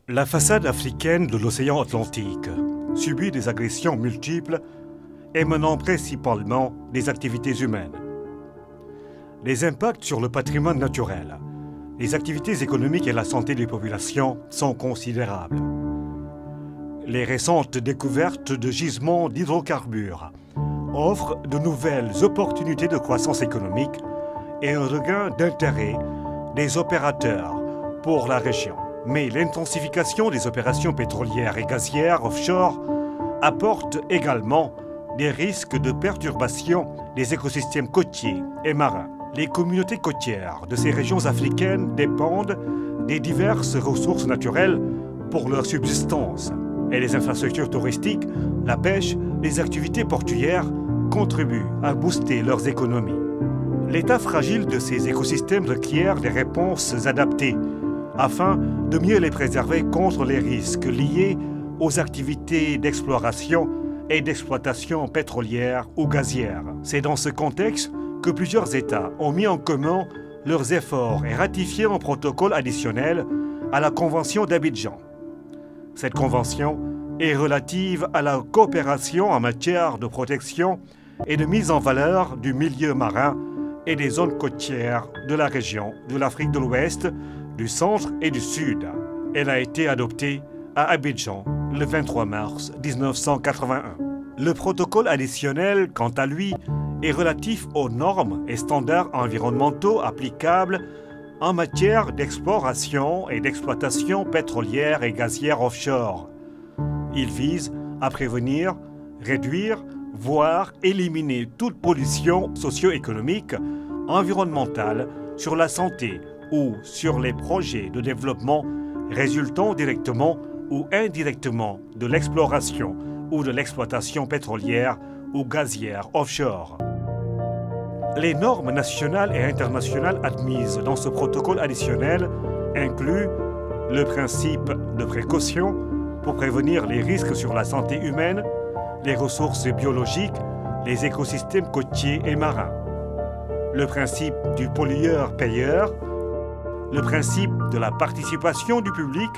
La façade africaine de l'océan Atlantique subit des agressions multiples émanant principalement des activités humaines. Les impacts sur le patrimoine naturel, les activités économiques et la santé des populations sont considérables. Les récentes découvertes de gisements d'hydrocarbures offrent de nouvelles opportunités de croissance économique et un regain d'intérêt des opérateurs pour la région. Mais l'intensification des opérations pétrolières et gazières offshore apporte également des risques de perturbation des écosystèmes côtiers et marins. Les communautés côtières de ces régions africaines dépendent des diverses ressources naturelles pour leur subsistance. Et les infrastructures touristiques, la pêche, les activités portuaires contribuent à booster leurs économies. L'état fragile de ces écosystèmes requiert des réponses adaptées afin de mieux les préserver contre les risques liés aux activités d'exploration et d'exploitation pétrolière ou gazière. C'est dans ce contexte que plusieurs États ont mis en commun leurs efforts et ratifié un protocole additionnel à la Convention d'Abidjan. Cette convention est relative à la coopération en matière de protection et de mise en valeur du milieu marin et des zones côtières de la région de l'Afrique de l'Ouest, du Centre et du Sud. Elle a été adoptée à Abidjan le 23 mars 1981. Le protocole additionnel, quant à lui, est relatif aux normes et standards environnementaux applicables en matière d'exploration et d'exploitation pétrolière et gazière offshore. Il vise à prévenir, réduire, voire éliminer toute pollution socio-économique, environnementale sur la santé ou sur les projets de développement résultant directement ou indirectement de l'exploration ou de l'exploitation pétrolière ou gazière offshore. Les normes nationales et internationales admises dans ce protocole additionnel incluent le principe de précaution pour prévenir les risques sur la santé humaine, les ressources biologiques, les écosystèmes côtiers et marins, le principe du pollueur-payeur, le principe de la participation du public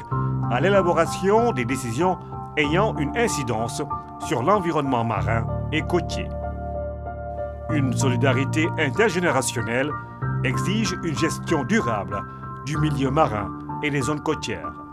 à l'élaboration des décisions ayant une incidence sur l'environnement marin et côtier. Une solidarité intergénérationnelle exige une gestion durable du milieu marin et des zones côtières.